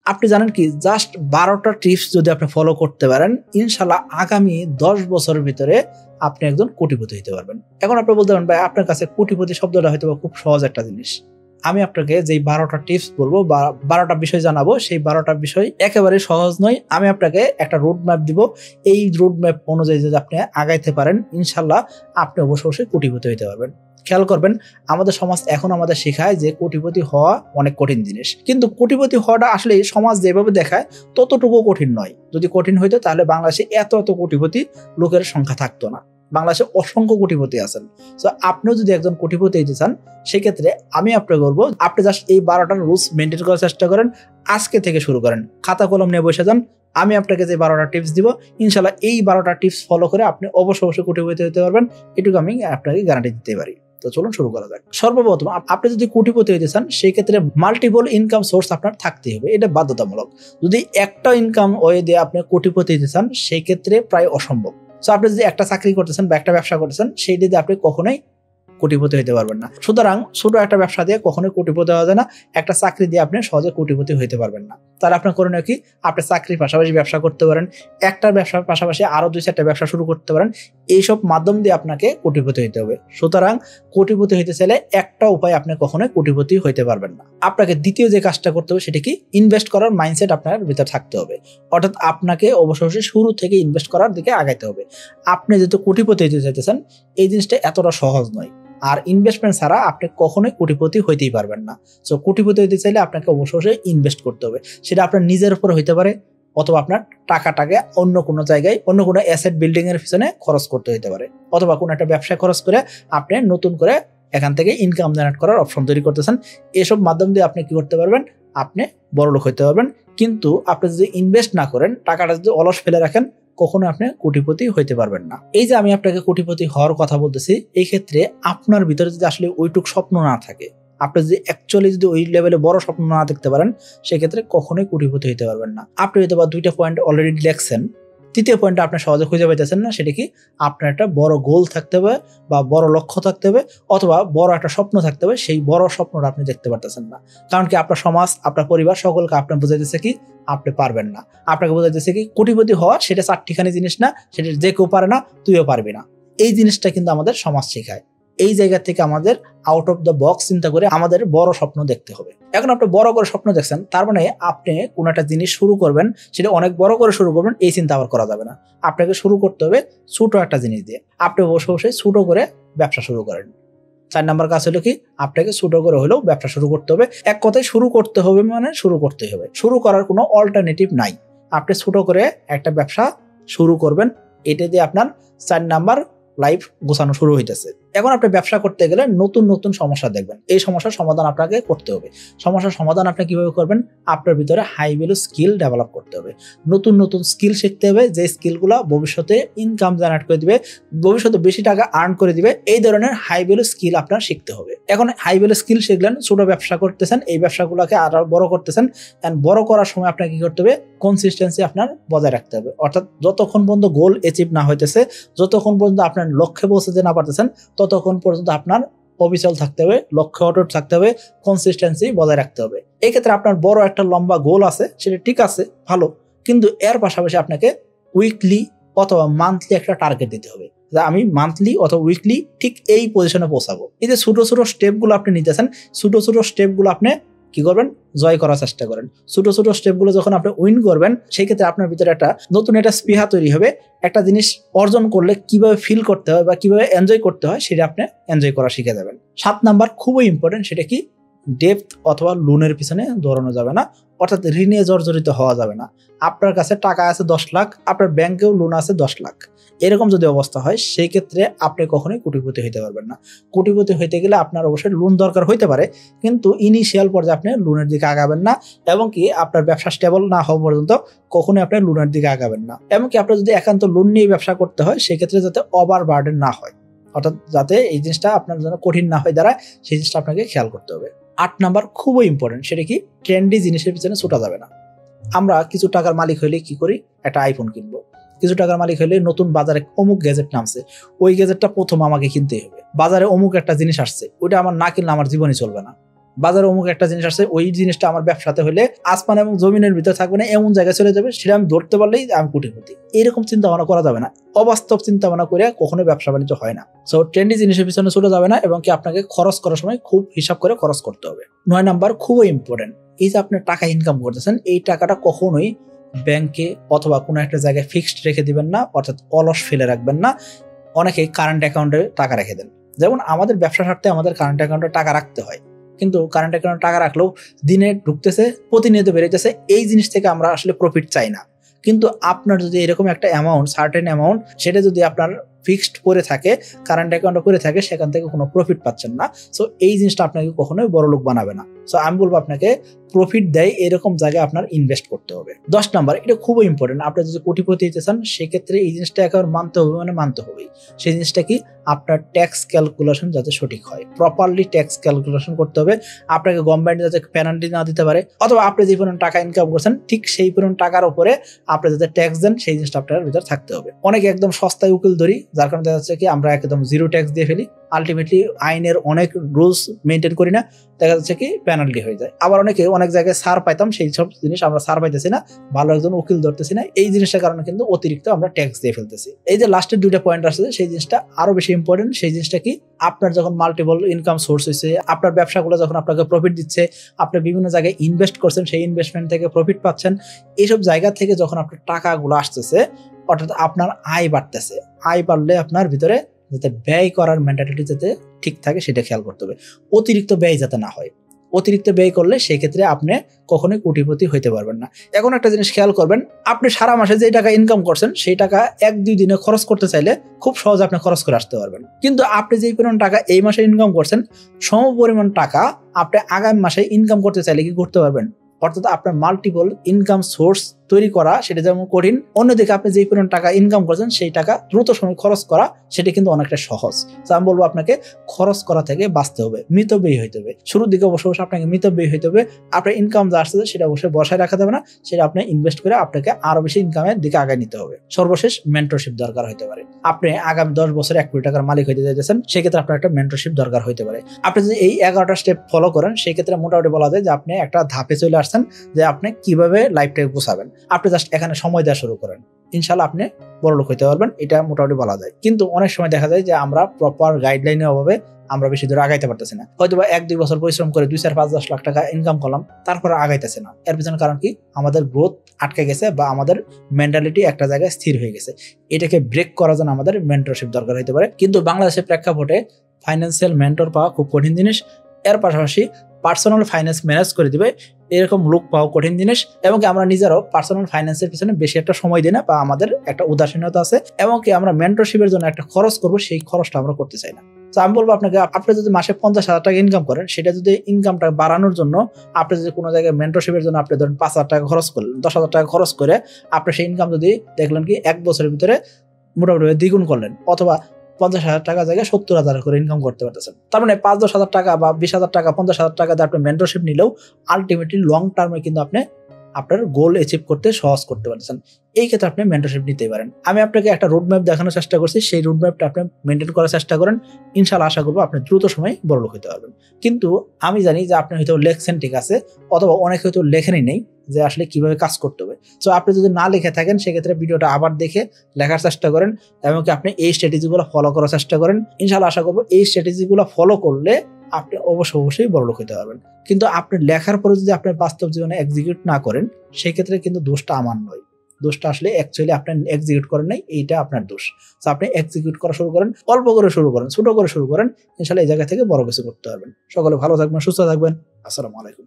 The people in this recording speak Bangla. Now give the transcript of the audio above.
আপনি জানেন কি, জাস্ট 12টা টিপস যদি আপনি ফলো করতে পারেন, ইনশাল্লাহ আগামী 10 বছরের ভিতরে আপনি একজন কোটিপতি হতে পারবেন। এখন আপনি বলতে পারেন ভাই, আপনার কাছে কোটিপতি শব্দটা হয়তো খুব সহজ একটা জিনিস। আমি আপনাকে যেই 12টা টিপস বলবো বা 12টা বিষয় জানাবো, সেই 12টা বিষয় একেবারে সহজ নয়। আমি আপনাকে একটা রোড ম্যাপ দিব। এই রোড ম্যাপ অনুযায়ী যদি আপনি আগাইতে পারেন, ইনশাল্লাহ আপনি অবশ্যই কোটিপতি হতে পারবেন। খেয়াল করবেন, আমাদের সমাজ এখন আমাদের শেখায় যে কোটিপতি হওয়া অনেক কঠিন জিনিস, কিন্তু কোটিপতি হওয়াটা আসলে সমাজ যেভাবে দেখায় ততটুকু কঠিন নয়। যদি কঠিন হইতো তাহলে বাংলাদেশে এত কোটিপতি লোকের সংখ্যা থাকতো না। বাংলাদেশে অসংখ্য কোটিপতি আছেন। তো আপনিও যদি একজন কোটিপতি হতে চান, সেক্ষেত্রে আমি আপনাকে বলবো, আপনি জাস্ট এই 12টার রুলস মেনটেন করার চেষ্টা করেন। আজকে থেকে শুরু করেন, খাতা কলম নিয়ে বসে যান। আমি আপনাকে যে 12টা টিপস দিব, ইনশাল্লাহ এই 12টা টিপস ফলো করে আপনি অবশ্যই কোটিপতি হতে পারবেন। এটুকু আমি আপনাকে গ্যারান্টি দিতে পারি। তো চলুন শুরু করা যাক। সর্বপ্রথম আপনি যদি কোটিপতি হতে চান, সেই ক্ষেত্রে মাল্টিপল ইনকাম সোর্স আপনার থাকতে হবে, এটা বাধ্যতামূলক। যদি একটা ইনকাম ওয়ে দিয়ে আপনি কোটিপতি হতে চান, সেই ক্ষেত্রে প্রায় অসম্ভব। সো আপনি যদি একটা চাকরি করতেছেন বা একটা ব্যবসা করতেছেন, সেই দিয়ে আপনি কখনোই কোটিপতি হতে পারবেন না। সুতরাং ছোট একটা ব্যবসা দিয়ে কখনোই কোটিপতি হওয়া যায় না। একটা চাকরি দিয়ে আপনি সহজে কোটিপতি হতে পারবেন না। তাহলে আপনার করণীয় কি? আপনি চাকরির পাশাপাশি ব্যবসা করতে পারেন, একটা ব্যবসার পাশাপাশি আরো 2-4টা ব্যবসা শুরু করতে পারেন। এইসব মাধ্যম দিয়ে আপনাকে কোটিপতি হতে হবে। সুতরাং কোটিপতি হইতে চাইলে একটা উপায়, আপনি কখনোই কোটিপতি হইতে পারবেন না। আপনাকে দ্বিতীয় যে কাজটা করতে হবে, সেটা কি? ইনভেস্ট করার মাইন্ডসেট আপনার ভিতরে থাকতে হবে। অর্থাৎ আপনাকে অবশ্যই শুরু থেকে ইনভেস্ট করার দিকে আগাইতে হবে। আপনি যেহেতু কোটিপতি হতে চাইতেছেন, এই জিনিসটা এতটা সহজ নয়। আর ইনভেস্টমেন্ট ছাড়া আপনি কখনোই কোটিপতি হইতেই পারবেন না। সো কোটিপতি হইতে চাইলে আপনাকে অবশ্যই ইনভেস্ট করতে হবে। সেটা আপনার নিজের উপর হইতে পারে, অথবা আপনার টাকাটাকে অন্য কোনো জায়গায়, অন্য কোনো অ্যাসেট বিল্ডিং এর পিছনে খরচ করতে হইতে পারে, অথবা কোনো একটা ব্যবসায় খরচ করে আপনি নতুন করে এখান থেকে ইনকাম জেনারেট করার অপশন তৈরি করতেছেন। এসব মাধ্যম দিয়ে আপনি কি করতে পারবেন? আপনি বড়লোক হইতে পারবেন। কিন্তু আপনি যদি ইনভেস্ট না করেন, টাকাটা যদি অলস ফেলে রাখেন, কখনো আপনি কোটিপতি হইতে পারবেন না। এই যে আমি আপনাকে কোটিপতি হওয়ার কথা বলতেছি, এই ক্ষেত্রে আপনার ভিতরে যদি আসলে ওইটুক স্বপ্ন না থাকে, আপনি যদি অ্যাকচুয়ালি যদি ওই লেভেলে বড় স্বপ্ন না দেখতে পারেন, সেক্ষেত্রে কখনোই কোটিপতি হইতে পারবেন না। আপনি হয়তো বা 2টা পয়েন্ট অলরেডি লেখছেন, তৃতীয় পয়েন্টটা আপনি সহজে খুঁজে পাইতেছেন না। সেটা কি? আপনার একটা বড় গোল থাকতে হবে, বা বড় লক্ষ্য থাকতে হবে, অথবা বড় একটা স্বপ্ন থাকতে হবে। সেই বড় স্বপ্নটা আপনি দেখতে পারতেছেন না। কারণ কি? আপনার সমাজ, আপনার পরিবার সকলকে আপনার বুঝাইতেছে কি আপনি পারবেন না। আপনাকে বোঝাইতেছে কি কোটিপতি হওয়া সেটা চারটিখানি জিনিস না, সেটা যে কেউ পারে না, তুইও পারবি না। এই জিনিসটা কিন্তু আমাদের সমাজ শেখায়। এই জায়গা থেকে আমাদের আউট অফ দ্য বক্স চিন্তা করে আমাদের বড় স্বপ্ন দেখতে হবে। এখন আপনি বড় করে স্বপ্ন দেখছেন, তার মানে আপনি কোন একটা জিনিস শুরু করবেন, সেটা অনেক বড় করে শুরু করবেন, এই চিন্তা আবার করা যাবে না। আপনাকে শুরু করতে হবে ছোট একটা জিনিস দিয়ে। আপনি বসে ছোট করে ব্যবসা শুরু করেন। 4 নাম্বার কাজ হলো কি? আপনাকে ছোট করে হলেও ব্যবসা শুরু করতে হবে। এক কথায় শুরু করতে হবে, মানে শুরু করতেই হবে। শুরু করার কোনো অল্টারনেটিভ নাই। আপনি ছোট করে একটা ব্যবসা শুরু করবেন, এটা দিয়ে আপনার 4 নাম্বার লাইফ গোছানো শুরু হইতেছে। এখন আপনি ব্যবসা করতে গেলে নতুন সমস্যা দেখবেন। এই সমস্যার সমাধান আপনাকে করতে হবে। সমস্যার সমাধান আপনি কিভাবে করবেন? আপনার ভিতরে হাই ভ্যালু স্কিল ডেভেলপ করতে হবে। নতুন স্কিল শিখতে হবে, যে স্কিলগুলো ভবিষ্যতে ইনকাম জেনারেট করে দিবে, ভবিষ্যতে বেশি টাকা আর্ন করে দিবে। এই ধরনের হাই ভ্যালু স্কিল আপনার শিখতে হবে। এখন হাই ভ্যালু স্কিল শিখলেন, ছোট ব্যবসা করতেছেন, এই ব্যবসাগুলোকে আরো বড় করতেছেন। এন্ড বড় করার সময় আপনাকে কি করতে হবে? কনসিস্টেন্সি আপনার বজায় রাখতে হবে। অর্থাৎ যতক্ষণ পর্যন্ত গোল অ্যাচিভ না হইতেছে, যতক্ষণ পর্যন্ত আপনার লক্ষ্যে পৌঁছাতে না পারতেছেন, ততক্ষণ পর্যন্ত আপনার অবিচল থাকতে হবে, লক্ষ্যে অটুট থাকতে হবে, কনসিস্টেন্সি বজায় রাখতে হবে। এই ক্ষেত্রে আপনার বড় একটা লম্বা গোল আছে, সেটা ঠিক আছে, ভালো, কিন্তু এর পাশাপাশি আপনাকে উইকলি অথবা মান্থলি একটা টার্গেট দিতে হবে, যে আমি মান্থলি অথবা উইকলি ঠিক এই পজিশনে পৌঁছাবো। এই যে ছোট স্টেপগুলো আপনি নিতেছেন, ছোট স্টেপগুলো আপনি কি করবেন? জয় করার চেষ্টা করেন। ছোট স্টেপগুলো যখন আপনি উইন করবেন, সেই ক্ষেত্রে আপনার ভিতরে একটা নতুন একটা স্পৃহা তৈরি হবে। একটা জিনিস অর্জন করলে কিভাবে ফিল করতে হয় বা কিভাবে এনজয় করতে হয়, সেটা আপনি এনজয় করা শিখে যাবেন। 7 নাম্বার খুবই ইম্পর্টেন্ট, সেটা কি? ডেপথ অথবা লোনের পিছনে দৌড়ানো যাবে না, অর্থাৎ ঋণে জর্জরিত হওয়া যাবে না। আপনার কাছে টাকা আছে 10 লাখ, আপনার ব্যাংকেও লোন আছে 10 লাখ, এরকম যদি অবস্থা হয়, সেই ক্ষেত্রে আপনি কখনোই কোটিপতি হইতে পারবেন না। কোটিপতি হইতে গেলে আপনার অবশ্যই লোন দরকার হইতে পারে, কিন্তু ইনিশিয়াল পর্যায়ে আপনি লোনের দিকে আগাবেন না, এবং কি আপনার ব্যবসা স্টেবল না হওয়া পর্যন্ত কখনোই আপনি লোনের দিকে আগাবেন না। এবং কি আপনার যদি একান্ত লোন নিয়ে ব্যবসা করতে হয়, সেক্ষেত্রে যাতে ওভার বার্ডেন না হয়, অর্থাৎ যাতে এই জিনিসটা আপনার জন্য কঠিন না হয় দাঁড়ায়, সেই জিনিসটা আপনাকে খেয়াল করতে হবে। 8 নাম্বার খুবই ইম্পর্টেন্ট, সেটা কি? ট্রেন্ডি জিনিসের পিছনে ছুটা যাবে না। আমরা কিছু টাকার মালিক হইলে কি করি? একটা আইফোন কিনবো। কিছু টাকার মালিক হইলে নতুন বাজারে অমুক গ্যাজেট নামছে, ওই গ্যাজেটটা প্রথম আমাকে কিনতেই হবে। বাজারে অমুক একটা জিনিস আসছে, ওইটা আমার না কিনলে আমার জীবনই চলবে না। বাজারে অমুক একটা জিনিস আছে, ওই জিনিসটা আমার ব্যবসাতে হলে আসমান এবং জমিনের ভিতরে থাকবে না, এমন জায়গায় চলে যাবে, সেটা আমি ধরতে পারলেই আমি কোটিপতি। এরকম চিন্তা ভাবনা করা যাবে না, অবাস্তব চিন্তা ভাবনা করে কখনো ব্যবসা বাণিজ্য হয় না। সো ট্রেন্ডি জিনিসের পিছনে ছুটে যাবে না, এবং কি আপনাকে খরচ করার সময় খুব হিসাব করে খরচ করতে হবে। 9 নাম্বার খুবই ইম্পর্টেন্ট, এই যে আপনি টাকা ইনকাম করতেছেন, এই টাকাটা কখনোই ব্যাংকে অথবা কোনো একটা জায়গায় ফিক্সড রেখে দিবেন না, অর্থাৎ অলস ফেলে রাখবেন না। অনেকে কারেন্ট অ্যাকাউন্টে টাকা রেখে দেন। যেমন আমাদের ব্যবসা স্বার্থে আমাদের কারেন্ট অ্যাকাউন্টে টাকা রাখতে হয়, কিন্তু কারেন্ট অ্যাকাউন্টে টাকা রাখলেও দিনে ঢুকতেছে, প্রতিনিয়ত বেড়েছে, এই জিনিস থেকে আমরা আসলে প্রফিট চাই না। কিন্তু আপনার যদি এরকম একটা অ্যামাউন্ট, সার্টেন অ্যামাউন্ট, সেটা যদি আপনার ফিক্সড করে থাকে, কারেন্ট অ্যাকাউন্টে করে থাকে, সেখান থেকে কোনো প্রফিট পাচ্ছেন না। সো এই জিনিসটা আপনাকে কখনোই বড়লোক বানাবে না। সো আমি বলবো আপনাকে প্রফিট দেয় এরকম জায়গায় আপনার ইনভেস্ট করতে হবে। 10 নাম্বার, এটা খুবই ইম্পর্টেন্ট, আপনি যদি কোটিপতি হতে চান সেক্ষেত্রে এই জিনিসটা একেবারে মানতে হবে, মানে মানতে হবেই। সেই জিনিসটা কি, আপনার ট্যাক্স ক্যালকুলেশন যাতে সঠিক হয়, প্রপারলি ট্যাক্স ক্যালকুলেশন করতে হবে। আপনাকে গভর্নমেন্ট যাতে পেনাল্টি না দিতে পারে, অথবা আপনি যে পরিমাণ টাকা ইনকাম করছেন ঠিক সেই পরিমাণ টাকার উপরে আপনি যাতে ট্যাক্স দেন, সেই জিনিসটা আপনার ভিতর থাকতে হবে। অনেকে একদম সস্তায় উকিল ধরি, যার কারণে দেখা যাচ্ছে কি আমরা একদম জিরো ট্যাক্স দিয়ে ফেলি, আলটিমেটলি আইনের অনেক রুলস মেনটেন করি না, দেখা যাচ্ছে কি পেনাল্টি হয়ে যায়। আবার অনেকে অনেক জায়গায় ছাড় পাইতাম, সেই সব জিনিস আমরা ছাড় পাইতেছি না, ভালো একজন উকিল ধরতেছি না, এই জিনিসটার কারণে কিন্তু অতিরিক্ত আমরা ট্যাক্স দিয়ে ফেলতেছি। এই যে লাস্টের 2টা পয়েন্ট আসছে, সেই জিনিসটা আরো বেশি ইম্পর্টেন্ট। সেই জিনিসটা কি, আপনার যখন মাল্টিপল ইনকাম সোর্স হয়েছে, আপনার ব্যবসাগুলো যখন আপনাকে প্রফিট দিচ্ছে, আপনি বিভিন্ন জায়গায় ইনভেস্ট করছেন, সেই ইনভেস্টমেন্ট থেকে প্রফিট পাচ্ছেন, এইসব জায়গা থেকে যখন আপনার টাকাগুলো আসতেছে, অর্থাৎ আপনার আয় বাড়তেছে, আয় বাড়লে আপনার ভিতরে যাতে ব্যয় করার মেন্টালিটি যাতে ঠিক থাকে সেটা খেয়াল করতে হবে, অতিরিক্ত ব্যয় যাতে না হয়। অতিরিক্ত ব্যয় করলে সেই ক্ষেত্রে আপনি কখনোই কোটিপতি হইতে পারবেন না। এখন একটা জিনিস খেয়াল করবেন, আপনি সারা মাসে যে টাকা ইনকাম করছেন সেই টাকা 1-2 দিনে খরচ করতে চাইলে খুব সহজে আপনি খরচ করে আসতে পারবেন, কিন্তু আপনি যেই পরিমাণ টাকা এই মাসে ইনকাম করছেন, সম পরিমাণ টাকা আপনি আগামী মাসে ইনকাম করতে চাইলে কি করতে পারবেন? অর্থাৎ আপনার মাল্টিপল ইনকাম সোর্স তৈরি করা সেটা যেমন কঠিন, অন্যদিকে আপনি যে পরিমাণ টাকা ইনকাম করছেন সেই টাকা দ্রুত সময় খরচ করা সেটা কিন্তু অনেকটা সহজ। তো আমি বলবো আপনাকে খরচ করা থেকে বাঁচতে হবে, মিতব্যয়ী হইতে হবে। শুরুর দিকে অবশ্য আপনাকে মিতব্যয়ী হইতে হবে, আপনার ইনকাম যা আসছে সেটা অবশ্যই বসায় রাখা যাবে না, সেটা আপনি ইনভেস্ট করে আপনাকে আরো বেশি ইনকামের দিকে আগায় নিতে হবে। সর্বশেষ মেন্টরশিপ দরকার হইতে পারে। আপনি আগামী 10 বছরে 1 কোটি টাকার মালিক হইতে যাচ্ছেন, সেক্ষেত্রে আপনার একটা মেন্টরশিপ দরকার হইতে পারে। আপনি যদি এই 11টা স্টেপ ফলো করেন, সেই ক্ষেত্রে মোটামুটি বলা যায় যে আপনি একটা ধাপে চলে আসছেন যে আপনি কিভাবে লাইফটাকে গোছাবেন। আপনি জাস্ট এখানে সময় দেওয়া শুরু করেন, ইনশাল্লাহ আপনি বড়লোক হইতে পারবেন, এটা মোটামুটি বলা যায়। কিন্তু অনেক সময় দেখা যায় যে আমরা প্রপার গাইডলাইনের অভাবে আমরা বেশি দূর আগাইতে পারতেছি না। হয়তো 1-2 বছর পরিশ্রম করে 2-4-5-10 লাখ টাকা ইনকাম করলাম, তারপরে আগাইতেছে না। এর পিছনে কারণ কি, আমাদের গ্রোথ আটকে গেছে বা আমাদের মেন্টালিটি একটা জায়গায় স্থির হয়ে গেছে। এটাকে ব্রেক করার জন্য আমাদের মেন্টরশিপ দরকার হইতে পারে। কিন্তু বাংলাদেশের প্রেক্ষাপটে ফাইন্যান্সিয়াল মেন্টর পাওয়া খুব কঠিন জিনিস, এর পাশাপাশি পার্সোনাল ফাইন্যান্স ম্যানেজ করে দিবে এরকম লোক পাওয়া কঠিন জিনিস, এবং কি আমরা নিজেরাও পার্সোনাল ফাইন্যান্সের পিছনে বেশি একটা সময় দিই না, বা আমাদের একটা উদাসীনতা আছে, এবং কি আমরা মেন্টরশিপের জন্য একটা খরচ করবো, সেই খরচটা আমরা করতে চাই না। তো আমি বলবো আপনাকে, আপনি যদি মাসে 50,000 টাকা ইনকাম করেন, সেটা যদি ইনকামটা বাড়ানোর জন্য আপনি যদি কোনো জায়গায় মেন্টরশিপের জন্য আপনি ধরেন 5,000 টাকা খরচ করলেন, 10,000 টাকা খরচ করে আপনি সেই ইনকাম যদি দেখলেন কি 1 বছরের ভিতরে মোটামুটি দ্বিগুণ করলেন, অথবা 50,000 টাকা জায়গায় 70,000 করে ইনকাম করতে পারতেছেন, তার মানে 5-10 হাজার টাকা বা 20,000 টাকা 50,000 টাকা দিয়ে আপনি মেন্টরশিপ নিলেও আলটিমেটলি লং টার্মে কিন্তু আপনি আপনার গোল অ্যাচিভ করতে সহজ করতে পারতেছেন। এই ক্ষেত্রে আপনি মেন্টরশিপ নিতে পারেন। আমি আপনাকে একটা রোড ম্যাপ দেখানোর চেষ্টা করছি, সেই রোড ম্যাপটা আপনি মেনটেন করার চেষ্টা করেন, ইনশাআল্লাহ আশা করবো আপনি দ্রুত সময়ে বড়লোক হতে পারবেন। কিন্তু আমি জানি যে আপনি হয়তো লেখছেন ঠিক আছে, অথবা অনেকে হয়তো লেখেনই নেই যে আসলে কিভাবে কাজ করতে হবে। সো আপনি যদি না লিখে থাকেন, সেক্ষেত্রে ভিডিওটা আবার দেখে লেখার চেষ্টা করেন, এবং কি আপনি এই স্ট্র্যাটেজিগুলো ফলো করার চেষ্টা করেন। ইনশাআল্লাহ আশা করবো এই স্ট্র্যাটেজিগুলো ফলো করলে আপনি অবশ্যই বড়লোক হতে পারবেন। কিন্তু আপনি লেখার পরে যদি আপনি বাস্তব জীবনে এক্সিকিউট না করেন, সেই ক্ষেত্রে কিন্তু দোষটা আমার নয়, দোষটা আসলে অ্যাকচুয়ালি আপনি এক্সিকিউট করেন নাই, এইটা আপনার দোষ। তো আপনি এক্সিকিউট করা শুরু করেন, অল্প করে শুরু করেন, ছোট করে শুরু করেন, ইনশাআল্লাহ এই জায়গা থেকে বড় কিছু করতে পারবেন। সকলে ভালো থাকবেন, সুস্থ থাকবেন। আসসালামু আলাইকুম।